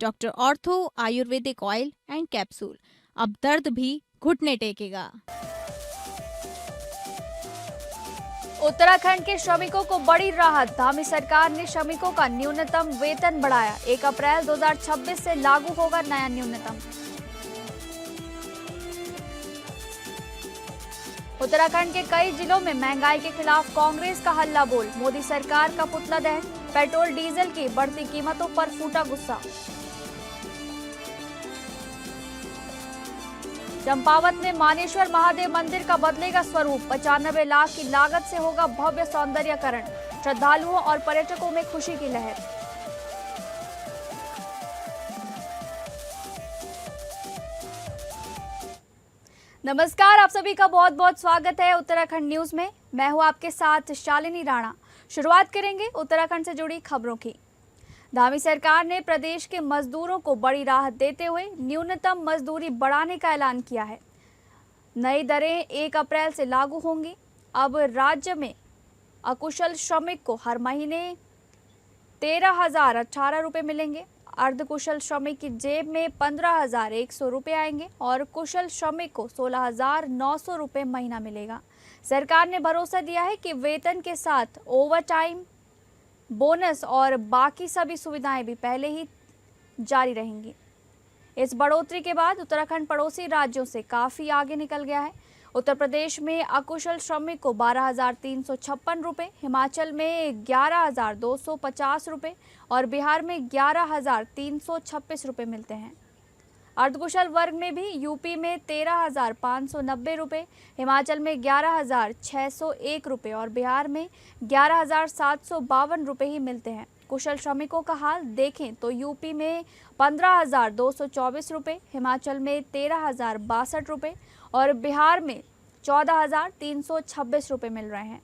Doctor ortho Ayurvedic oil and capsule. अब दर्द भी घुटने टेकेगा। उत्तराखंड के श्रमिकों को बड़ी राहत। धामी सरकार ने श्रमिकों का न्यूनतम वेतन बढ़ाया। 1 अप्रैल 2026 से लागू होगा नया न्यूनतम। उत्तराखंड के कई जिलों में महंगाई के खिलाफ कांग्रेस का हल्ला बोल। मोदी सरकार का पुतला दहन। पेट्रोल डीजल की बढ़ती कीमतों पर फूटा गुस्सा। चंपावत में मानेश्वर महादेव मंदिर का बदलेगा स्वरूप। 95 लाख की लागत से होगा भव्य सौंदर्यीकरण। श्रद्धालुओं और पर्यटकों में खुशी की लहर। नमस्कार, आप सभी का बहुत बहुत स्वागत है उत्तराखंड न्यूज में। मैं हूं आपके साथ शालिनी राणा। शुरुआत करेंगे उत्तराखंड से जुड़ी खबरों की। धामी सरकार ने प्रदेश के मजदूरों को बड़ी राहत देते हुए न्यूनतम मजदूरी बढ़ाने का ऐलान किया है। नई दरें 1 अप्रैल से लागू होंगी। अब राज्य में अकुशल श्रमिक को हर महीने 13,018 रुपये मिलेंगे। अर्धकुशल श्रमिक की जेब में 15,100 रुपये आएंगे और कुशल श्रमिक को 16,900 रुपये महीना मिलेगा। सरकार ने भरोसा दिया है कि वेतन के साथ ओवर टाइम, बोनस और बाकी सभी सुविधाएं भी पहले ही जारी रहेंगी। इस बढ़ोतरी के बाद उत्तराखंड पड़ोसी राज्यों से काफ़ी आगे निकल गया है। उत्तर प्रदेश में अकुशल श्रमिक को 12,356 रुपये, हिमाचल में 11,250 रुपये और बिहार में 11,326 रुपये मिलते हैं। अर्धकुशल वर्ग में भी यूपी में 13,590 रुपये, हिमाचल में 11,601 रुपये और बिहार में 11,752 रुपये ही मिलते हैं। कुशल श्रमिकों का हाल देखें तो यूपी में 15,224 रुपये, हिमाचल में 13,062 रुपये और बिहार में 14,326 रुपये मिल रहे हैं।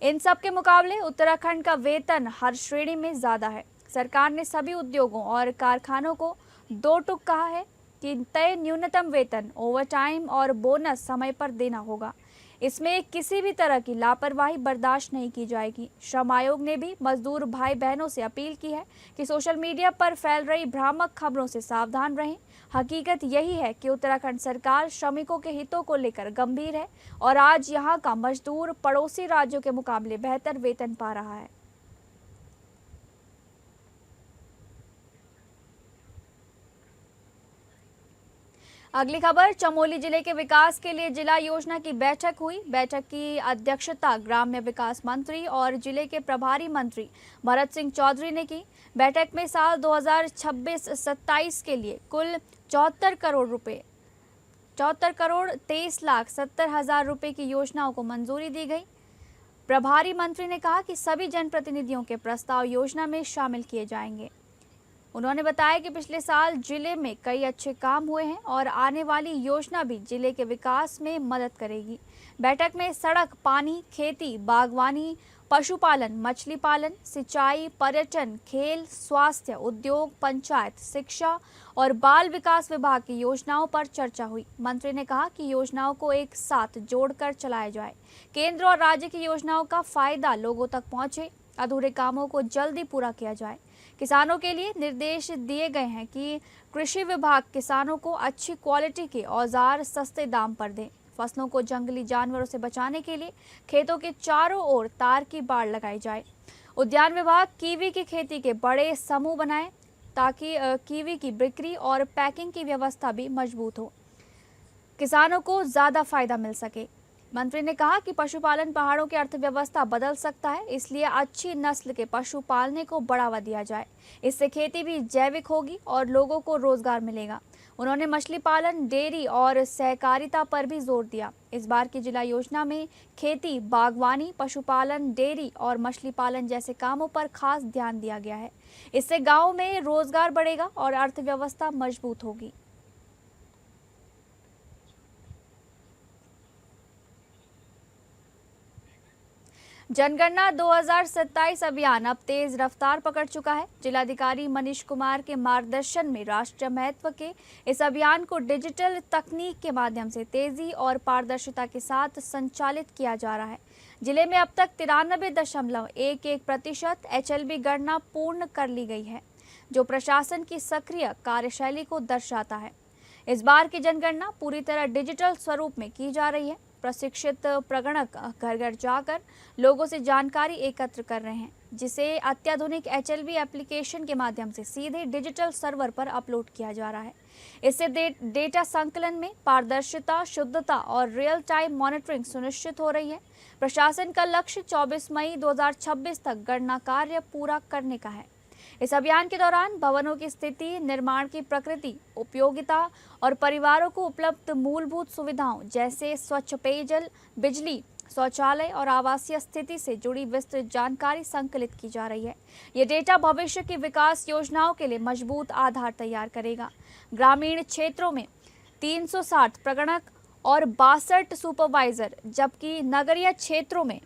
इन सब के मुकाबले उत्तराखंड का वेतन हर श्रेणी में ज़्यादा है। सरकार ने सभी उद्योगों और कारखानों को दो टूक कहा है कि तय न्यूनतम वेतन, ओवरटाइम और बोनस समय पर देना होगा। इसमें किसी भी तरह की लापरवाही बर्दाश्त नहीं की जाएगी। श्रम आयोग ने भी मजदूर भाई बहनों से अपील की है कि सोशल मीडिया पर फैल रही भ्रामक खबरों से सावधान रहें। हकीकत यही है कि उत्तराखंड सरकार श्रमिकों के हितों को लेकर गंभीर है और आज यहाँ का मजदूर पड़ोसी राज्यों के मुकाबले बेहतर वेतन पा रहा है। अगली खबर, चमोली जिले के विकास के लिए जिला योजना की बैठक हुई। बैठक की अध्यक्षता ग्राम्य विकास मंत्री और जिले के प्रभारी मंत्री भरत सिंह चौधरी ने की। बैठक में साल 2026-27 के लिए कुल 74 करोड़ 23,70,000 रुपये की योजनाओं को मंजूरी दी गई। प्रभारी मंत्री ने कहा कि सभी जनप्रतिनिधियों के प्रस्ताव योजना में शामिल किए जाएंगे। उन्होंने बताया कि पिछले साल जिले में कई अच्छे काम हुए हैं और आने वाली योजना भी जिले के विकास में मदद करेगी। बैठक में सड़क, पानी, खेती, बागवानी, पशुपालन, मछली पालन, सिंचाई, पर्यटन, खेल, स्वास्थ्य, उद्योग, पंचायत, शिक्षा और बाल विकास विभाग की योजनाओं पर चर्चा हुई। मंत्री ने कहा कि योजनाओं को एक साथ जोड़कर चलाया जाए। केंद्र और राज्य की योजनाओं का फायदा लोगों तक पहुंचे। अधूरे कामों को जल्दी पूरा किया जाए। किसानों के लिए निर्देश दिए गए हैं कि कृषि विभाग किसानों को अच्छी क्वालिटी के औजार सस्ते दाम पर दें। फसलों को जंगली जानवरों से बचाने के लिए खेतों के चारों ओर तार की बाड़ लगाई जाए। उद्यान विभाग कीवी की खेती के बड़े समूह बनाए ताकि कीवी की बिक्री और पैकिंग की व्यवस्था भी मजबूत हो, किसानों को ज़्यादा फायदा मिल सके। मंत्री ने कहा कि पशुपालन पहाड़ों की अर्थव्यवस्था बदल सकता है, इसलिए अच्छी नस्ल के पशु पालने को बढ़ावा दिया जाए। इससे खेती भी जैविक होगी और लोगों को रोजगार मिलेगा। उन्होंने मछली पालन, डेयरी और सहकारिता पर भी जोर दिया। इस बार की जिला योजना में खेती, बागवानी, पशुपालन, डेयरी और मछली पालन जैसे कामों पर खास ध्यान दिया गया है। इससे गाँव में रोजगार बढ़ेगा और अर्थव्यवस्था मजबूत होगी। जनगणना 2027 अभियान अब तेज रफ्तार पकड़ चुका है। जिलाधिकारी मनीष कुमार के मार्गदर्शन में राष्ट्रीय महत्व के इस अभियान को डिजिटल तकनीक के माध्यम से तेजी और पारदर्शिता के साथ संचालित किया जा रहा है। जिले में अब तक 93.11% HLB गणना पूर्ण कर ली गई है। जो प्रशासन की सक्रिय कार्यशैली को दर्शाता है। इस बार की जनगणना पूरी तरह डिजिटल स्वरूप में की जा रही है। प्रशिक्षित प्रगणक घर घर जाकर लोगों से जानकारी एकत्र कर रहे हैं, जिसे अत्याधुनिक HLB एप्लीकेशन के माध्यम से सीधे डिजिटल सर्वर पर अपलोड किया जा रहा है। इससे डेटा संकलन में पारदर्शिता, शुद्धता और रियल टाइम मॉनिटरिंग सुनिश्चित हो रही है। प्रशासन का लक्ष्य 24 मई 2026 तक गणना कार्य पूरा करने का है। इस अभियान के दौरान भवनों की स्थिति, निर्माण की प्रकृति, उपयोगिता और परिवारों को उपलब्ध मूलभूत सुविधाओं जैसे स्वच्छ पेयजल, बिजली, शौचालय और आवासीय स्थिति से जुड़ी विस्तृत जानकारी संकलित की जा रही है। ये डेटा भविष्य की विकास योजनाओं के लिए मजबूत आधार तैयार करेगा। ग्रामीण क्षेत्रों में 360 प्रगणक और 62 सुपरवाइजर, जबकि नगरीय क्षेत्रों में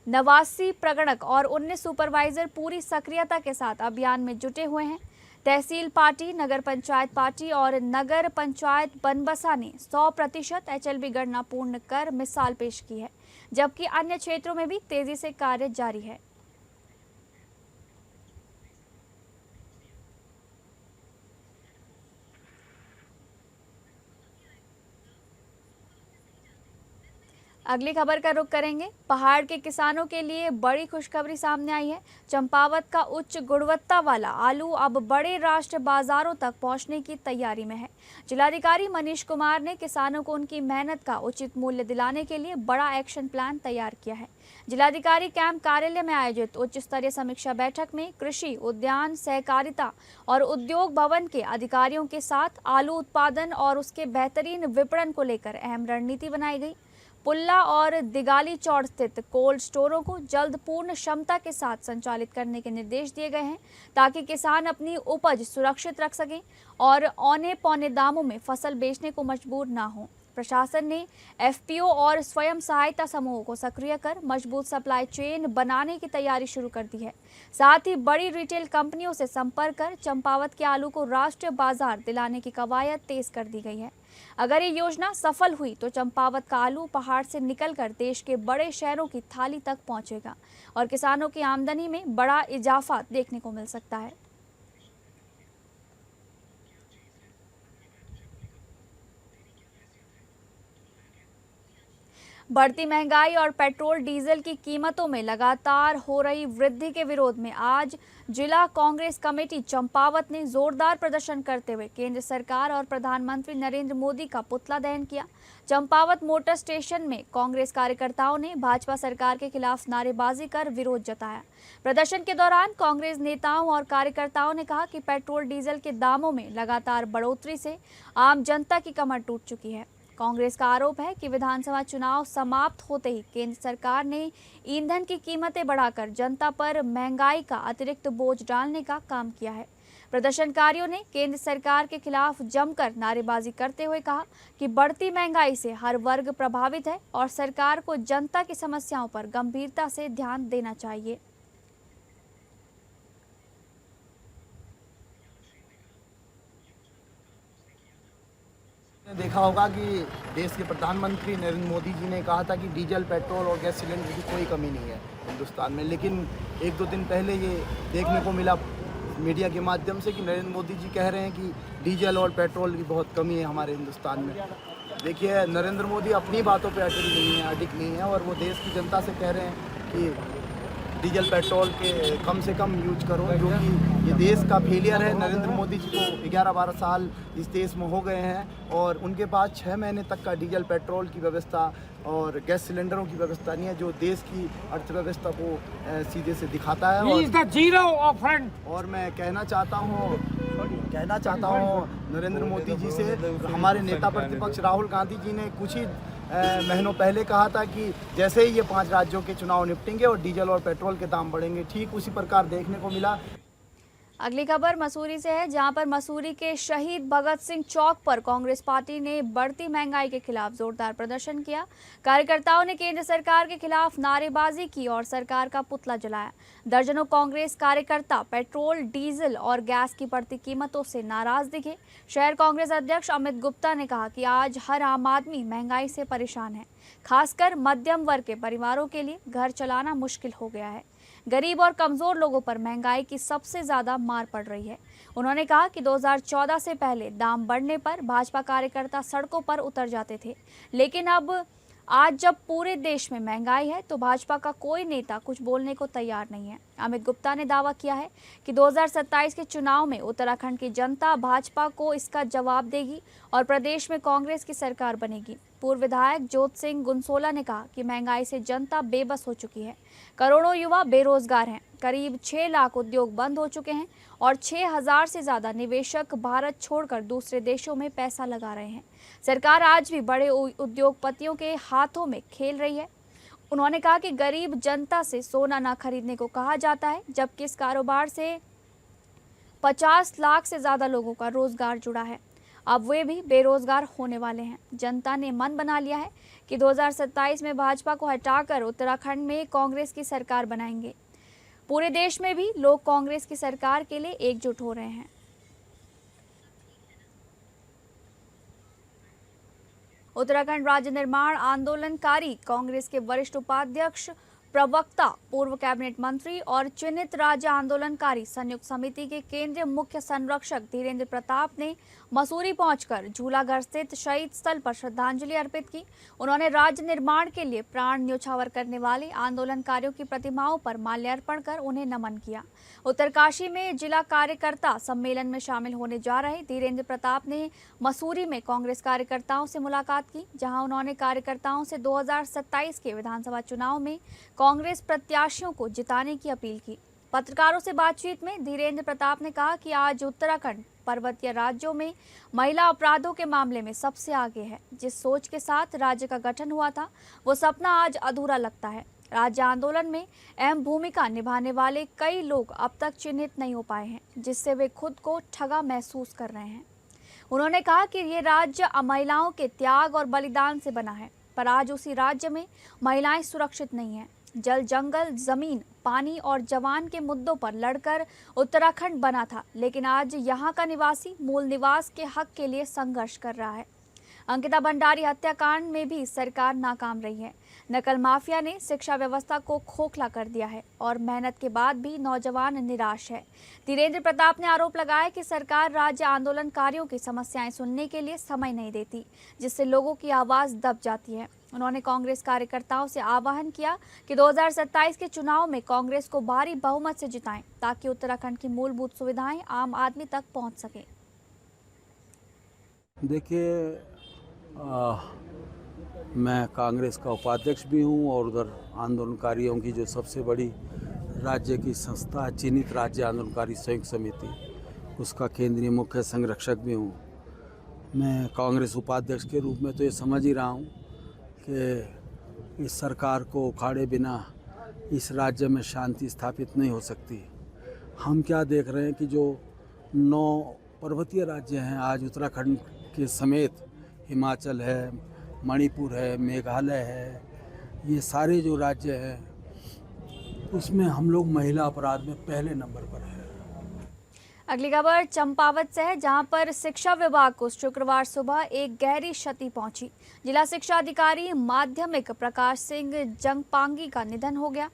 89 प्रगणक और 19 सुपरवाइजर पूरी सक्रियता के साथ अभियान में जुटे हुए हैं। तहसील पार्टी, नगर पंचायत पार्टी और नगर पंचायत बनबसा ने 100% HLB गणना पूर्ण कर मिसाल पेश की है, जबकि अन्य क्षेत्रों में भी तेजी से कार्य जारी है। अगली खबर का रुख करेंगे। पहाड़ के किसानों के लिए बड़ी खुशखबरी सामने आई है। चंपावत का उच्च गुणवत्ता वाला आलू अब बड़े राष्ट्रीय बाजारों तक पहुंचने की तैयारी में है। जिलाधिकारी मनीष कुमार ने किसानों को उनकी मेहनत का उचित मूल्य दिलाने के लिए बड़ा एक्शन प्लान तैयार किया है। जिलाधिकारी कैंप कार्यालय में आयोजित उच्च स्तरीय समीक्षा बैठक में कृषि, उद्यान, सहकारिता और उद्योग भवन के अधिकारियों के साथ आलू उत्पादन और उसके बेहतरीन विपणन को लेकर अहम रणनीति बनाई गई। पुल्ला और दिगाली चौड़ स्थित कोल्ड स्टोरों को जल्द पूर्ण क्षमता के साथ संचालित करने के निर्देश दिए गए हैं, ताकि किसान अपनी उपज सुरक्षित रख सकें और औने पौने दामों में फसल बेचने को मजबूर ना हो। प्रशासन ने FPO और स्वयं सहायता समूहों को सक्रिय कर मजबूत सप्लाई चेन बनाने की तैयारी शुरू कर दी है। साथ ही बड़ी रिटेल कंपनियों से संपर्क कर चंपावत के आलू को राष्ट्रीय बाजार दिलाने की कवायद तेज कर दी गई है। अगर ये योजना सफल हुई तो चंपावत का आलू पहाड़ से निकलकर देश के बड़े शहरों की थाली तक पहुंचेगा और किसानों की आमदनी में बड़ा इजाफा देखने को मिल सकता है। बढ़ती महंगाई और पेट्रोल डीजल की कीमतों में लगातार हो रही वृद्धि के विरोध में आज जिला कांग्रेस कमेटी चंपावत ने जोरदार प्रदर्शन करते हुए केंद्र सरकार और प्रधानमंत्री नरेंद्र मोदी का पुतला दहन किया। चंपावत मोटर स्टेशन में कांग्रेस कार्यकर्ताओं ने भाजपा सरकार के खिलाफ नारेबाजी कर विरोध जताया। प्रदर्शन के दौरान कांग्रेस नेताओं और कार्यकर्ताओं ने कहा कि पेट्रोल डीजल के दामों में लगातार बढ़ोतरी से आम जनता की कमर टूट चुकी है। कांग्रेस का आरोप है कि विधानसभा चुनाव समाप्त होते ही केंद्र सरकार ने ईंधन की कीमतें बढ़ाकर जनता पर महंगाई का अतिरिक्त बोझ डालने का काम किया है। प्रदर्शनकारियों ने केंद्र सरकार के खिलाफ जमकर नारेबाजी करते हुए कहा कि बढ़ती महंगाई से हर वर्ग प्रभावित है और सरकार को जनता की समस्याओं पर गंभीरता से ध्यान देना चाहिए। देखा होगा कि देश के प्रधानमंत्री नरेंद्र मोदी जी ने कहा था कि डीजल, पेट्रोल और गैस सिलेंडर की कोई कमी नहीं है हिंदुस्तान में, लेकिन एक दो दिन पहले ये देखने को मिला मीडिया के माध्यम से कि नरेंद्र मोदी जी कह रहे हैं कि डीजल और पेट्रोल की बहुत कमी है हमारे हिंदुस्तान में। देखिए, नरेंद्र मोदी अपनी बातों पर अडिग नहीं है और वो देश की जनता से कह रहे हैं कि डीजल, पेट्रोल के कम से कम यूज करो, क्योंकि ये देश का फेलियर है। नरेंद्र मोदी जी को 11-12 साल इस देश में हो गए हैं और उनके पास 6 महीने तक का डीजल, पेट्रोल की व्यवस्था और गैस सिलेंडरों की व्यवस्था नहीं है, जो देश की अर्थव्यवस्था को सीधे से दिखाता है। और मैं कहना चाहता हूँ नरेंद्र मोदी जी से, हमारे नेता प्रतिपक्ष राहुल गांधी जी ने कुछ ही महीनों पहले कहा था कि जैसे ही ये 5 राज्यों के चुनाव निपटेंगे और डीजल और पेट्रोल के दाम बढ़ेंगे, ठीक उसी प्रकार देखने को मिला। अगली खबर मसूरी से है, जहां पर मसूरी के शहीद भगत सिंह चौक पर कांग्रेस पार्टी ने बढ़ती महंगाई के खिलाफ जोरदार प्रदर्शन किया। कार्यकर्ताओं ने केंद्र सरकार के खिलाफ नारेबाजी की और सरकार का पुतला जलाया। दर्जनों कांग्रेस कार्यकर्ता पेट्रोल, डीजल और गैस की बढ़ती कीमतों से नाराज दिखे। शहर कांग्रेस अध्यक्ष अमित गुप्ता ने कहा कि आज हर आम आदमी महंगाई से परेशान है, खासकर मध्यम वर्ग के परिवारों के लिए घर चलाना मुश्किल हो गया है। गरीब और कमजोर लोगों पर महंगाई की सबसे ज्यादा मार पड़ रही है। उन्होंने कहा कि 2014 से पहले दाम बढ़ने पर भाजपा कार्यकर्ता सड़कों पर उतर जाते थे, लेकिन अब आज जब पूरे देश में महंगाई है तो भाजपा का कोई नेता कुछ बोलने को तैयार नहीं है। अमित गुप्ता ने दावा किया है कि 2027 के चुनाव में उत्तराखंड की जनता भाजपा को इसका जवाब देगी और प्रदेश में कांग्रेस की सरकार बनेगी। पूर्व विधायक जोत सिंह गुनसोला ने कहा कि महंगाई से जनता बेबस हो चुकी है। करोड़ों युवा बेरोजगार हैं, करीब 6 लाख उद्योग बंद हो चुके हैं और 6,000 से ज्यादा निवेशक भारत छोड़कर दूसरे देशों में पैसा लगा रहे हैं। सरकार आज भी बड़े उद्योगपतियों के हाथों में खेल रही है। उन्होंने कहा कि गरीब जनता से सोना ना खरीदने को कहा जाता है, जबकि इस कारोबार से 50 लाख से ज्यादा लोगों का रोजगार जुड़ा है। अब वे भी बेरोजगार होने वाले हैं। जनता ने मन बना लिया है कि 2027 में भाजपा को हटाकर उत्तराखंड में कांग्रेस की सरकार बनाएंगे। पूरे देश में भी लोग कांग्रेस की सरकार के लिए एकजुट हो रहे हैं। उत्तराखंड राज्य निर्माण आंदोलनकारी कांग्रेस के वरिष्ठ उपाध्यक्ष, प्रवक्ता, पूर्व कैबिनेट मंत्री और चिन्हित राज्य आंदोलनकारी संयुक्त समिति के केंद्रीय मुख्य संरक्षक धीरेन्द्र प्रताप ने मसूरी पहुंचकर झूलागढ़ स्थित शहीद स्थल पर श्रद्धांजलि अर्पित की। उन्होंने राज्य निर्माण के लिए प्राण न्योछावर करने वाले आंदोलनकारियों की प्रतिमाओं पर माल्यार्पण कर उन्हें नमन किया। उत्तरकाशी में जिला कार्यकर्ता सम्मेलन में शामिल होने जा रहे धीरेन्द्र प्रताप ने मसूरी में कांग्रेस कार्यकर्ताओं से मुलाकात की, जहां उन्होंने कार्यकर्ताओं से 2027 के विधानसभा चुनाव में कांग्रेस प्रत्याशियों को जिताने की अपील की। पत्रकारों से बातचीत में धीरेन्द्र प्रताप ने कहा कि आज उत्तराखंड पर्वतीय राज्यों में महिला अपराधों के मामले में सबसे आगे है। जिस सोच के साथ राज्य का गठन हुआ था, वो सपना आज अधूरा लगता है। राज्य आंदोलन में अहम भूमिका निभाने वाले कई लोग अब तक चिन्हित नहीं हो पाए हैं, जिससे वे खुद को ठगा महसूस कर रहे हैं। उन्होंने कहा कि ये राज्य महिलाओं के त्याग और बलिदान से बना है, पर आज उसी राज्य में महिलाएं सुरक्षित नहीं हैं। जल, जंगल, जमीन, पानी और जवान के मुद्दों पर लड़कर उत्तराखंड बना था, लेकिन आज यहाँ का निवासी मूल निवास के हक के लिए संघर्ष कर रहा है। अंकिता भंडारी हत्याकांड में भी सरकार नाकाम रही है। नकल माफिया ने शिक्षा व्यवस्था को खोखला कर दिया है और मेहनत के बाद भी नौजवान निराश है। धीरेन्द्र प्रताप ने आरोप लगाया कि सरकार राज्य आंदोलनकारियों की समस्याएं सुनने के लिए समय नहीं देती, जिससे लोगों की आवाज दब जाती है। उन्होंने कांग्रेस कार्यकर्ताओं से आह्वान किया कि 2027 के चुनाव में कांग्रेस को भारी बहुमत से जिताएं, ताकि उत्तराखंड की मूलभूत सुविधाएं आम आदमी तक पहुंच सके। देखिए, मैं कांग्रेस का उपाध्यक्ष भी हूं और उधर आंदोलनकारियों की जो सबसे बड़ी राज्य की संस्था चिन्हित राज्य आंदोलनकारी संयुक्त समिति, उसका केंद्रीय मुख्य संरक्षक भी हूं। मैं कांग्रेस उपाध्यक्ष के रूप में तो ये समझ ही रहा हूं कि इस सरकार को उखाड़े बिना इस राज्य में शांति स्थापित नहीं हो सकती। हम क्या देख रहे हैं कि जो 9 पर्वतीय राज्य हैं, आज उत्तराखंड के समेत हिमाचल है, मणिपुर है, मेघालय है, ये सारे जो राज्य हैं उसमें हम लोग महिला अपराध में पहले नंबर पर है। अगली खबर चंपावत से है, जहां पर शिक्षा विभाग को शुक्रवार सुबह एक गहरी क्षति पहुंची। जिला शिक्षा अधिकारी माध्यमिक प्रकाश सिंह जंगपांगी का निधन हो गया।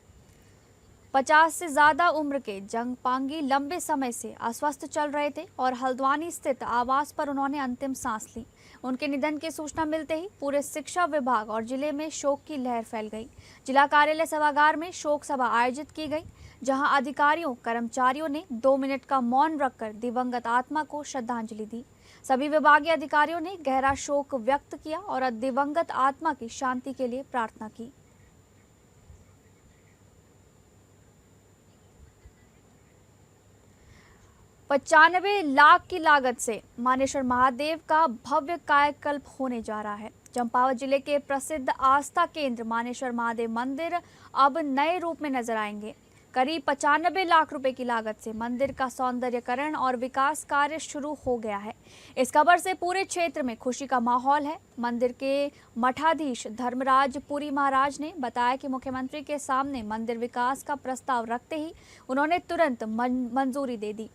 50 से ज्यादा उम्र के जंगपांगी लंबे समय से अस्वस्थ चल रहे थे और हल्द्वानी स्थित आवास पर उन्होंने अंतिम सांस ली। उनके निधन की सूचना मिलते ही पूरे शिक्षा विभाग और जिले में शोक की लहर फैल गई। जिला कार्यालय सभागार में शोक सभा आयोजित की गई, जहां अधिकारियों कर्मचारियों ने 2 मिनट का मौन रखकर दिवंगत आत्मा को श्रद्धांजलि दी। सभी विभागीय अधिकारियों ने गहरा शोक व्यक्त किया और दिवंगत आत्मा की शांति के लिए प्रार्थना की। $95 लाख की लागत से मानेश्वर महादेव का भव्य कायाकल्प होने जा रहा है। चंपावत जिले के प्रसिद्ध आस्था केंद्र मानेश्वर महादेव मंदिर अब नए रूप में नजर आएंगे। करीब 95 लाख रुपए की लागत से मंदिर का सौंदर्यकरण और विकास कार्य शुरू हो गया है। इस खबर से पूरे क्षेत्र में खुशी का माहौल है। मंदिर के मठाधीश धर्मराज पुरी महाराज ने बताया कि मुख्यमंत्री के सामने मंदिर विकास का प्रस्ताव रखते ही उन्होंने तुरंत मंजूरी दे दी।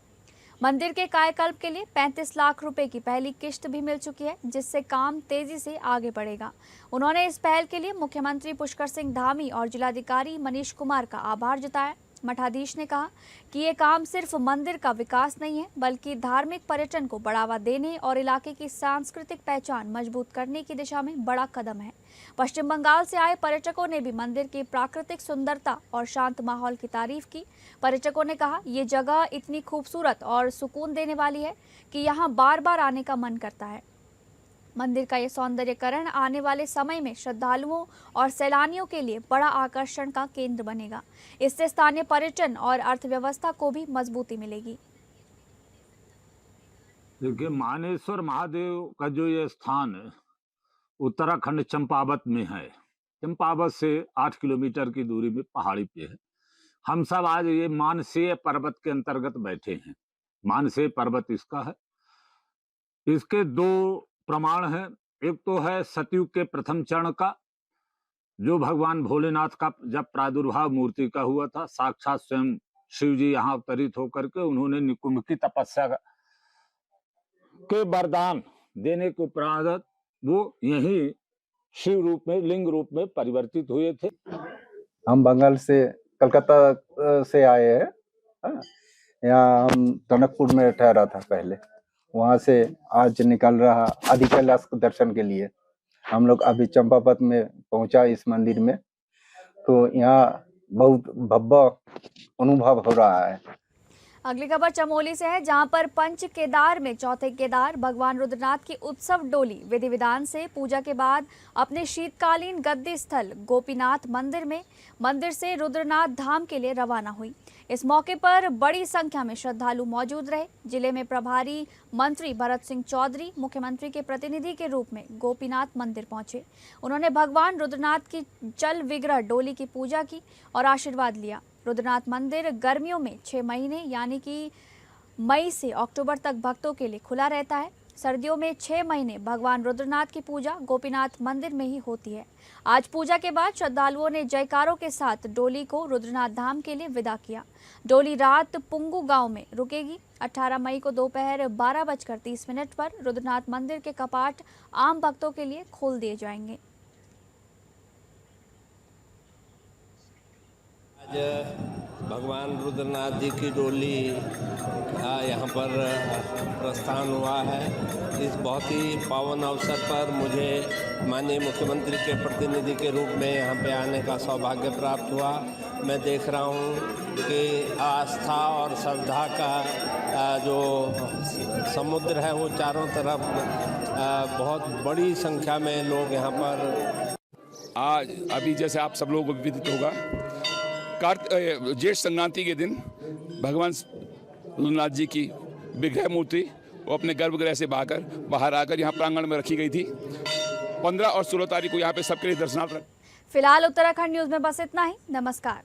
मंदिर के कायाकल्प के लिए 35 लाख रुपए की पहली किश्त भी मिल चुकी है, जिससे काम तेजी से आगे बढ़ेगा। उन्होंने इस पहल के लिए मुख्यमंत्री पुष्कर सिंह धामी और जिलाधिकारी मनीष कुमार का आभार जताया। मठाधीश ने कहा कि ये काम सिर्फ मंदिर का विकास नहीं है, बल्कि धार्मिक पर्यटन को बढ़ावा देने और इलाके की सांस्कृतिक पहचान मजबूत करने की दिशा में बड़ा कदम है। पश्चिम बंगाल से आए पर्यटकों ने भी मंदिर की प्राकृतिक सुंदरता और शांत माहौल की तारीफ की। पर्यटकों ने कहा, ये जगह इतनी खूबसूरत और सुकून देने वाली है कि यहाँ बार बार आने का मन करता है। मंदिर का ये सौंदर्यीकरण आने वाले समय में श्रद्धालुओं और सैलानियों के लिए बड़ा आकर्षण का केंद्र बनेगा। इससे स्थानीय पर्यटन और अर्थव्यवस्था को भी मजबूती मिलेगी। देखिए, मानेश्वर महादेव का जो ये स्थान है उत्तराखंड चंपावत में है। चंपावत से 8 किलोमीटर की दूरी में पहाड़ी पे है। हम सब आज ये मानसेय पर्वत के अंतर्गत बैठे हैं। मानसेय पर्वत इसका है। इसके 2 प्रमाण है। एक तो है सतयुग के प्रथम चरण का, जो भगवान भोलेनाथ का जब प्रादुर्भाव मूर्ति का हुआ था, साक्षात स्वयं शिव जी यहाँ अवतरित होकर के उन्होंने निकुंभ की तपस्या के वरदान देने के उपरांत वो यही शिव रूप में, लिंग रूप में परिवर्तित हुए थे। हम बंगाल से, कलकत्ता से आए हैं। हाँ, यहाँ हम टनकपुर में ठहरा था पहले, वहाँ से आज निकल रहा आदि कैलाश के दर्शन के लिए। हम लोग अभी चंपावत में पहुंचा इस मंदिर में, तो यहाँ बहुत भव्य अनुभव हो रहा है। अगली खबर चमोली से है, जहां पर पंच केदार में चौथे केदार भगवान रुद्रनाथ की उत्सव डोली विधि विधान से पूजा के बाद अपने शीतकालीन गद्दी स्थल गोपीनाथ मंदिर से रुद्रनाथ धाम के लिए रवाना हुई। इस मौके पर बड़ी संख्या में श्रद्धालु मौजूद रहे। जिले में प्रभारी मंत्री भरत सिंह चौधरी मुख्यमंत्री के प्रतिनिधि के रूप में गोपीनाथ मंदिर पहुंचे। उन्होंने भगवान रुद्रनाथ की जल विग्रह डोली की पूजा की और आशीर्वाद लिया। रुद्रनाथ मंदिर गर्मियों में 6 महीने यानी कि मई से अक्टूबर तक भक्तों के लिए खुला रहता है। सर्दियों में 6 महीने भगवान रुद्रनाथ की पूजा गोपीनाथ मंदिर में ही होती है। आज पूजा के बाद श्रद्धालुओं ने जयकारों के साथ डोली को रुद्रनाथ धाम के लिए विदा किया। डोली रात पुंगू गांव में रुकेगी। 18 मई को दोपहर 12:30 पर रुद्रनाथ मंदिर के कपाट आम भक्तों के लिए खोल दिए जाएंगे। आज भगवान रुद्रनाथ जी की डोली का यहाँ पर प्रस्थान हुआ है। इस बहुत ही पावन अवसर पर मुझे माननीय मुख्यमंत्री के प्रतिनिधि के रूप में यहाँ पे आने का सौभाग्य प्राप्त हुआ। मैं देख रहा हूँ कि आस्था और श्रद्धा का जो समुद्र है वो चारों तरफ बहुत बड़ी संख्या में लोग यहाँ पर आज अभी जैसे आप सब लोगों को विदित होगा, जेठ संक्रांति के दिन भगवान रुद्रनाथ जी की विग्रह मूर्ति वो अपने गर्भगृह से बाहर आकर यहाँ प्रांगण में रखी गई थी। 15 और 16 तारीख को यहाँ पे सबके लिए दर्शनार्थ। फिलहाल उत्तराखंड न्यूज में बस इतना ही। नमस्कार।